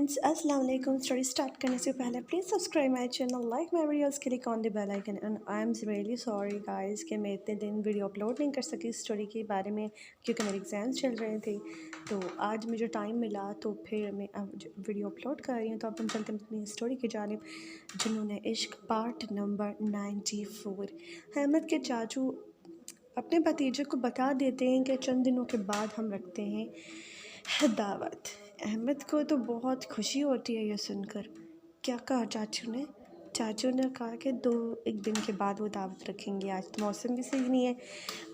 Friends, अस्सलाम वालेकुम। Story start करने से पहले please subscribe my channel, like my videos, click on the bell icon and I am really sorry guys कि मैं इतने दिन वीडियो अपलोड नहीं कर सकी स्टोरी के बारे में क्योंकि मेरे एग्ज़ाम्स चल रहे थे। तो आज मुझे टाइम मिला तो फिर मैं वीडियो अपलोड कर रही हूँ। तो अब हम चलते हैं अपनी स्टोरी की जानिब। जुनून इश्क पार्ट नंबर 94। अहमद के चाचू अपने भतीजे को बता देते हैं कि चंद दिनों के बाद हम रखते हैं दावत। अहमद को तो बहुत खुशी होती है यह सुनकर। क्या कहा चाचू ने? चाचू ने कहा कि एक दिन के बाद वो दावत रखेंगे। आज तो मौसम भी सही नहीं है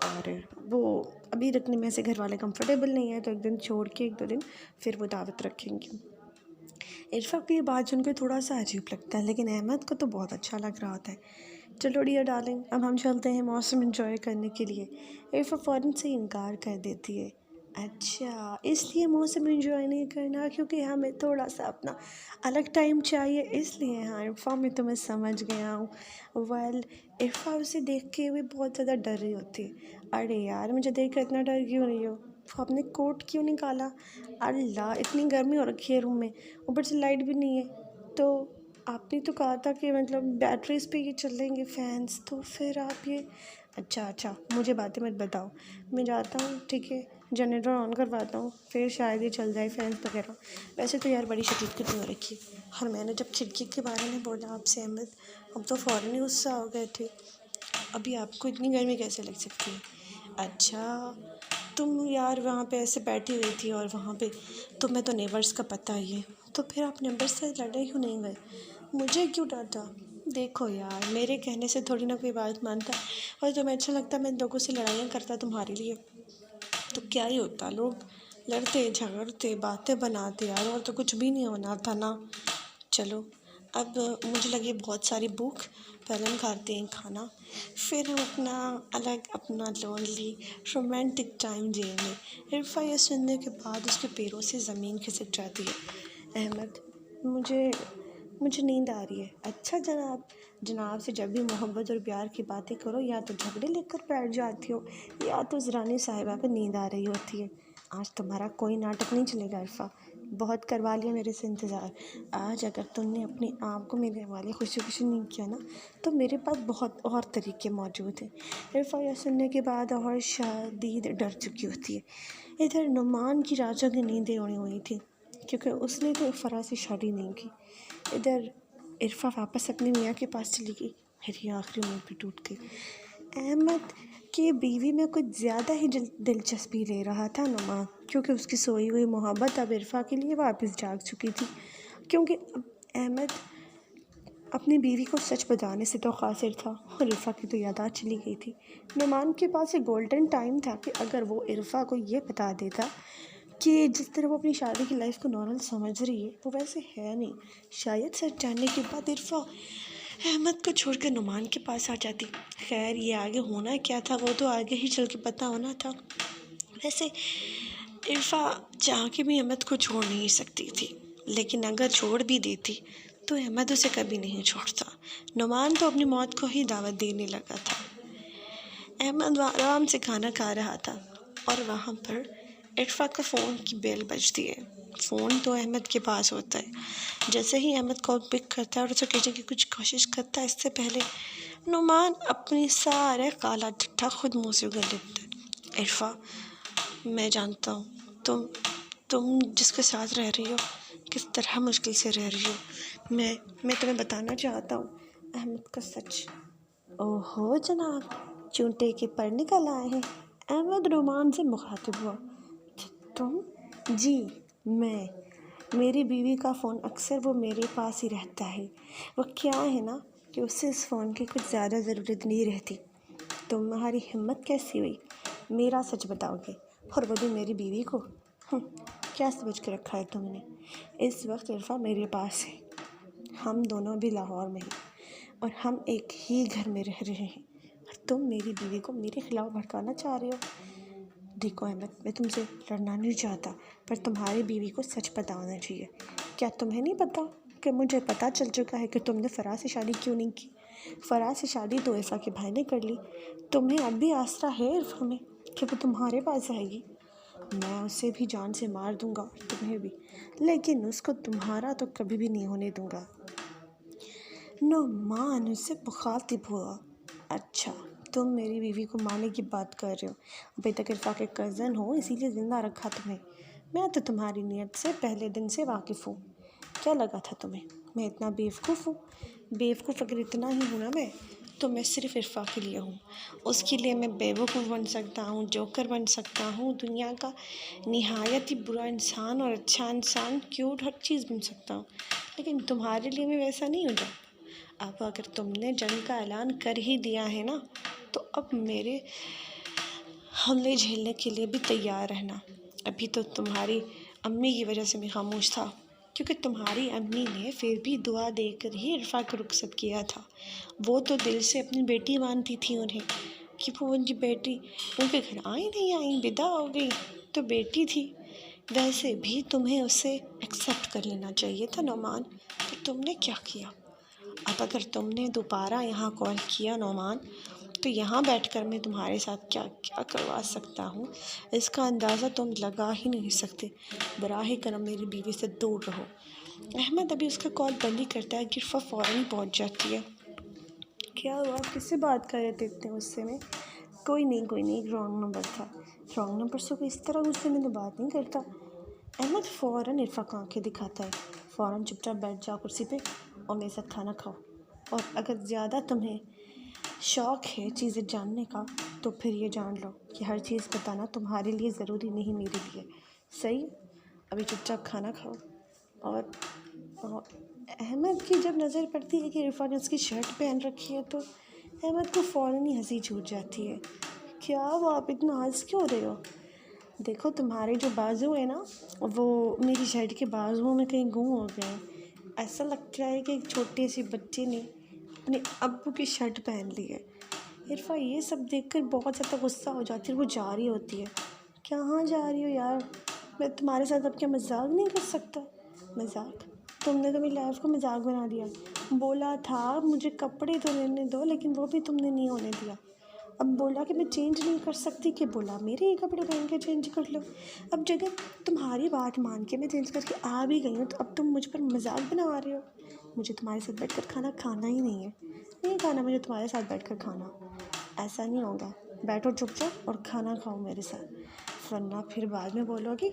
और वो अभी रखने में से घर वाले कंफर्टेबल नहीं है, तो एक दिन छोड़ के एक दो दिन फिर वो दावत रखेंगे। इरफा की ये बात सुनकर थोड़ा सा अजीब लगता है, लेकिन अहमद को तो बहुत अच्छा लग रहा होता है। चलो डियर डार्लिंग, अब हम चलते हैं मौसम एंजॉय करने के लिए। इरफा फ़ौरन से इनकार कर देती है। अच्छा, इसलिए मौसम एंजॉय नहीं करना क्योंकि हमें थोड़ा सा अपना अलग टाइम चाहिए, इसलिए। हाँ इरफा, मैं तुम्हें समझ गया हूँ। वेल, इरफा उसे देख के भी बहुत ज़्यादा डर रही होती है। अरे यार, मुझे देख कर इतना डर क्यों रही हो? आपने कोट क्यों निकाला? अल्लाह, इतनी गर्मी हो रखी है रूम में, ऊपर से लाइट भी नहीं है। तो आपने तो कहा था कि मतलब बैटरीज पे ये चलेंगे फ़ैन्स, तो फिर आप ये अच्छा मुझे बातें मत बताओ। मैं जाता हूँ, ठीक है, जनरेटर ऑन करवाता हूँ, फिर शायद ये चल जाए फ़ैन्स वगैरह। वैसे तो यार बड़ी शदीद गर्मी हो रखी है। और मैंने जब खिड़की के बारे में बोला आपसे अहमद, अब तो फ़ौरन ही गुस्सा हो गए थे। अभी आपको इतनी गर्मी कैसे लग सकती है? अच्छा, तुम यार वहाँ पे ऐसे बैठी हुई थी और वहाँ पे तुम्हें तो नेबर्स का पता ही है, तो फिर आप नेबर्स से लड़े क्यों नहीं गए? मुझे क्यों डांटा? देखो यार, मेरे कहने से थोड़ी ना कोई बात मानता, और तुम्हें अच्छा लगता मैं लोगों से लड़ाइयाँ करता तुम्हारे लिए, तो क्या ही होता, लोग लड़ते झगड़ते बातें बनाते यार, और तो कुछ भी नहीं होना था ना। चलो, अब मुझे लगी बहुत सारी भूख, पहले हम खाते हैं खाना, फिर हम अपना लोनली रोमांटिक टाइम जिएंगे। इरफा ये सुनने के बाद उसके पैरों से ज़मीन खिसक जाती है। अहमद, मुझे नींद आ रही है। अच्छा जनाब से जब भी मोहब्बत और प्यार की बातें करो, या तो झगड़े लेकर बैठ जाती हो या तो उस रानी साहिबा पर नींद आ रही होती है। आज तुम्हारा कोई नाटक नहीं चलेगा इरफा, बहुत करवा लिया मेरे से इंतज़ार। आज अगर तुमने अपने आप को मेरे हवाले खुशी नहीं किया ना, तो मेरे पास बहुत और तरीके मौजूद हैं। इरफा यह सुनने के बाद और शदीद डर चुकी होती है। इधर नुमान की राजा की नींदें उड़ी हुई थी क्योंकि उसने तो फराज से शादी नहीं की। इधर इरफा वापस अपनी मियाँ के पास चली गई। मेरी आखिरी उम्मीद भी टूट गई। अहमद की बीवी में कुछ ज़्यादा ही दिलचस्पी ले रहा था नुमान, क्योंकि उसकी सोई हुई मोहब्बत अब इरफा के लिए वापस जाग चुकी थी। क्योंकि अब अहमद अपनी बीवी को सच बताने से तो कासिर था और इरफा की तो यादाश्त चली गई थी। नुमान के पास एक गोल्डन टाइम था कि अगर वो इरफा को ये बता देता कि जिस तरह वो अपनी शादी की लाइफ को नॉर्मल समझ रही है वो वैसे है नहीं, शायद सच जानने के बाद इरफा अहमद को छोड़कर नुमान के पास आ जाती। खैर, ये आगे होना क्या था वो तो आगे ही चल के पता होना था। वैसे इरफा चाह के भी अहमद को छोड़ नहीं सकती थी, लेकिन अगर छोड़ भी देती तो अहमद उसे कभी नहीं छोड़ता। नुमान तो अपनी मौत को ही दावत देने लगा था। अहमद आराम से खाना खा रहा था और वहाँ पर इरफा का फ़ोन की बेल बजती है। फ़ोन तो अहमद के पास होता है। जैसे ही अहमद कॉल पिक करता है और उसे कहने की कुछ कोशिश करता है, इससे पहले नुमान अपनी सारे काला चिट्ठा खुद मुँह से उगल लेता है। इरफा, मैं जानता हूँ तुम जिसके साथ रह रही हो किस तरह मुश्किल से रह रही हो। मैं तुम्हें बताना चाहता हूँ अहमद का सच। ओहो जनाब, चूंटे के पर निकल आए हैं। अहमद नुमान से मुखातिब हुआ। तुम? जी, मेरी बीवी का फ़ोन अक्सर वो मेरे पास ही रहता है। वो क्या है ना कि उससे इस फ़ोन की कुछ ज़्यादा ज़रूरत नहीं रहती। तुम्हारी हिम्मत कैसी हुई मेरा सच बताओगे, और वो भी मेरी बीवी को? क्या समझ के रखा है तुमने? इस वक्त इरफा मेरे पास है, हम दोनों भी लाहौर में हैं और हम एक ही घर में रह रहे हैं, और तुम मेरी बीवी को मेरे खिलाफ भड़काना चाह रहे हो। देखो अहमद, मैं तुमसे लड़ना नहीं चाहता, पर तुम्हारी बीवी को सच पता होना चाहिए। क्या तुम्हें नहीं पता कि मुझे पता चल चुका है कि तुमने फराज से शादी क्यों नहीं की? फराज से शादी तो इरफा के भाई ने कर ली। तुम्हें अब भी आसरा है इरफा में कि वो तुम्हारे पास आएगी? मैं उसे भी जान से मार दूंगा और तुम्हें भी, लेकिन उसको तुम्हारा तो कभी भी नहीं होने दूंगा। नुमान उससे मुखातिब हुआ। अच्छा, तुम मेरी बीवी को मारने की बात कर रहे हो? अभी तक इरफा के कज़न हो इसीलिए ज़िंदा रखा तुम्हें। मैं तो तुम्हारी नीयत से पहले दिन से वाकिफ़ हूँ। क्या लगा था तुम्हें मैं इतना बेवकूफ़ हूँ? बेवकूफ़ अगर इतना ही हूँ ना मैं, तो मैं सिर्फ़ इरफा के लिए हूँ। उसके लिए मैं बेवकूफ़ बन सकता हूँ, जोकर बन सकता हूँ, दुनिया का निहायत ही बुरा इंसान और अच्छा इंसान, क्यूट, हर चीज़ बन सकता हूँ, लेकिन तुम्हारे लिए मैं वैसा नहीं हो जाता। अब अगर तुमने जंग का ऐलान कर ही दिया है ना, तो अब मेरे हमले झेलने के लिए भी तैयार रहना। अभी तो तुम्हारी अम्मी की वजह से मैं खामोश था, क्योंकि तुम्हारी अम्मी ने फिर भी दुआ देकर ही इरफा को रुखसत किया था। वो तो दिल से अपनी बेटी मानती थी उन्हें, कि वो उनकी बेटी उनके घर आई नहीं आई, विदा हो गई तो बेटी थी। वैसे भी तुम्हें उसे एक्सेप्ट कर लेना चाहिए था नौमान, तो तुमने क्या किया? अब अगर तुमने दोबारा यहाँ कॉल किया नौमान, तो यहाँ बैठकर मैं तुम्हारे साथ क्या क्या करवा सकता हूँ, इसका अंदाज़ा तुम लगा ही नहीं सकते। बराह करम मेरी बीवी से दूर रहो। अहमद अभी उसका कॉल बंद ही करता है कि इरफा फ़ौरन ही पहुँच जाती है। क्या हुआ, किससे बात कर रहे थे इतने गुस्से में? कोई नहीं, एक रॉन्ग नंबर था। रॉन्ग नंबर से कोई इस तरह गुस्से में तो बात नहीं करता। अहमद फ़ौरन इरफा को आँखें दिखाता है। फ़ौरन चुपचाप बैठ जाओ कुर्सी पे और मेरे साथ खाना खाओ। और अगर ज़्यादा तुम्हें शौक़ है चीज़ें जानने का, तो फिर ये जान लो कि हर चीज़ बताना तुम्हारे लिए ज़रूरी नहीं, मेरे लिए। सही, अभी चुपचाप खाना खाओ। और अहमद की जब नज़र पड़ती है कि इरफा ने उसकी शर्ट पहन रखी है, तो अहमद को फ़ौरन ही हंसी छूट जाती है। क्या वो, आप इतना हंस क्यों रहे हो? देखो, तुम्हारे जो बाजू है ना, वो मेरी शर्ट के बाजुओं में कहीं गुम हो गए हैं। ऐसा लगता है कि एक छोटे से बच्चे ने अपने अब्बू की शर्ट पहन ली है। इरफा ये सब देखकर बहुत ज़्यादा गुस्सा हो जाती है, वो जा रही होती है। कहाँ जा रही हो यार? मैं तुम्हारे साथ अब क्या मजाक नहीं कर सकता? मजाक? तुमने तो मेरी लाइफ को मजाक बना दिया। बोला था मुझे कपड़े तो लेने दो, लेकिन वो भी तुमने नहीं होने दिया। अब बोला कि मैं चेंज नहीं कर सकती, कि बोला मेरे ही कपड़े पहन के चेंज कर लो। अब जगह तुम्हारी बात मान के मैं चेंज करके आ भी गई हूँ, तो अब तुम मुझ पर मजाक बना रहे हो। मुझे तुम्हारे साथ बैठकर खाना खाना ही नहीं है। नहीं खाना मुझे तुम्हारे साथ बैठकर खाना। ऐसा नहीं होगा। बैठो चुपचाप और खाना खाओ मेरे साथ, वरना फिर बाद में बोलोगी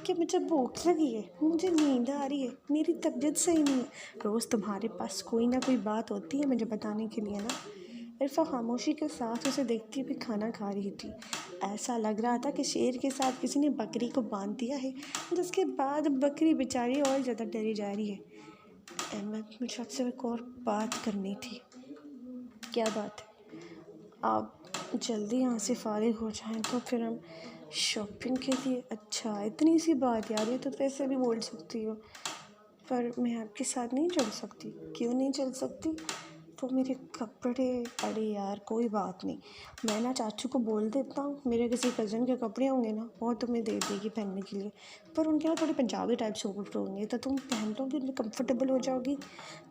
कि मुझे भूख लगी है, मुझे नींद आ रही है, मेरी तबीयत सही नहीं है। रोज़ तुम्हारे पास कोई ना कोई बात होती है मुझे बताने के लिए ना। इरफा खामोशी के साथ उसे देखती हुई खाना खा रही थी। ऐसा लग रहा था कि शेर के साथ किसी ने बकरी को बांध दिया है, जिसके बाद बकरी बेचारी और ज़्यादा डरी जा रही है। अहमद, मुझे आपसे एक और बात करनी थी। क्या बात है? आप जल्दी यहाँ से फ़ारिग हो जाएं तो फिर हम शॉपिंग के लिए। अच्छा, इतनी सी बात यार, ये तो वैसे भी बोल सकती हो, पर मैं आपके साथ नहीं चल सकती। क्यों नहीं चल सकती? वो मेरे कपड़े। अरे यार कोई बात नहीं, मैं ना चाचू को बोल देता हूँ, मेरे किसी कज़न के कपड़े होंगे ना, वो तुम्हें दे देगी पहनने के लिए। पर उनके ना थोड़े पंजाबी टाइप सूट होंगे, तो तुम पहन लोगी, उनमें कंफर्टेबल हो जाओगी।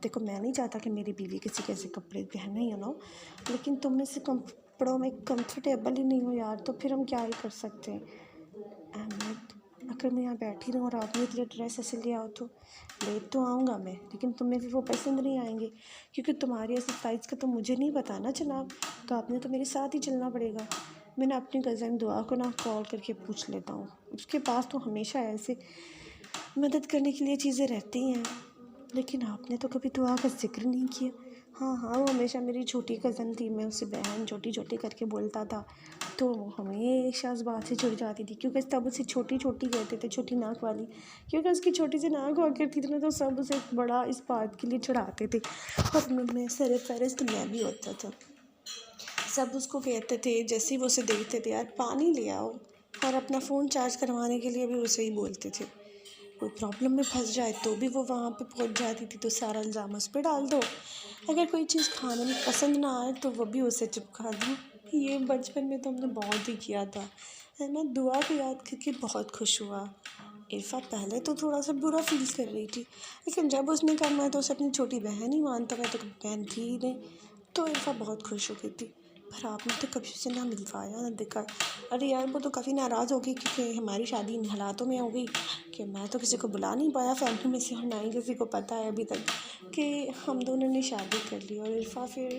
देखो, मैं नहीं चाहता कि मेरी बीवी किसी कैसे कपड़े पहने, लेकिन तुम में से कपड़ों में कंफर्टेबल ही नहीं हो यार, तो फिर हम क्या ही कर सकते हैं? अहमद, अगर मैं यहाँ बैठी रहूँ और आप मेरे लिए ड्रेस ऐसे ले आओ, तो ले तो आऊँगा मैं, लेकिन तुम्हें फिर वो पसंद नहीं आएंगे, क्योंकि तुम्हारी ऐसे साइज़ का तो मुझे नहीं पता ना जनाब। तो आपने तो मेरे साथ ही चलना पड़ेगा। मैं ना अपनी कज़न दुआ को ना कॉल करके पूछ लेता हूँ, उसके पास तो हमेशा ऐसे मदद करने के लिए चीज़ें रहती हैं, लेकिन आपने तो कभी दुआ का ज़िक्र नहीं किया। हाँ, वो हमेशा मेरी छोटी कज़न थी, मैं उसे बहन छोटी छोटी करके बोलता था, तो वो हमेशा उस बात से चिढ़ जाती थी, क्योंकि तब उसे छोटी छोटी कहते थे, छोटी नाक वाली, क्योंकि उसकी छोटी सी नाक हुआ करती थी ना, तो सब उसे बड़ा इस बात के लिए चिढ़ाते थे। और उनमें सर फहरिस्त मैं भी होता था। सब उसको कहते थे, जैसे ही वो उसे देखते थे, यार पानी ले आओ, और अपना फ़ोन चार्ज करवाने के लिए भी उसे ही बोलते थे। कोई प्रॉब्लम में फंस जाए तो भी वो वहाँ पे पहुँच जाती थी, तो सारा इल्ज़ाम उस पर डाल दो। अगर कोई चीज़ खाने में पसंद ना आए तो वो भी उसे चिपका दो। ये बचपन में तो हमने बहुत ही किया था। है ना? दुआ को याद करके बहुत खुश हुआ। इरफा पहले तो थोड़ा सा बुरा फील कर रही थी, लेकिन जब उसने कहा मैं तो उसे अपनी छोटी बहन ही मानता, मैं तो बहन थी ही नहीं, तो इरफा बहुत खुश हो गई थी। पर आपने तो कभी उसे ना मिलवाया ना देखा। अरे यार वो तो काफ़ी नाराज़ हो गई क्योंकि हमारी शादी इन हालातों में हो गई कि मैं तो किसी को बुला नहीं पाया फैमिली में से, और ना ही किसी को पता है अभी तक कि हम दोनों ने शादी कर ली। और इरफ़ा फिर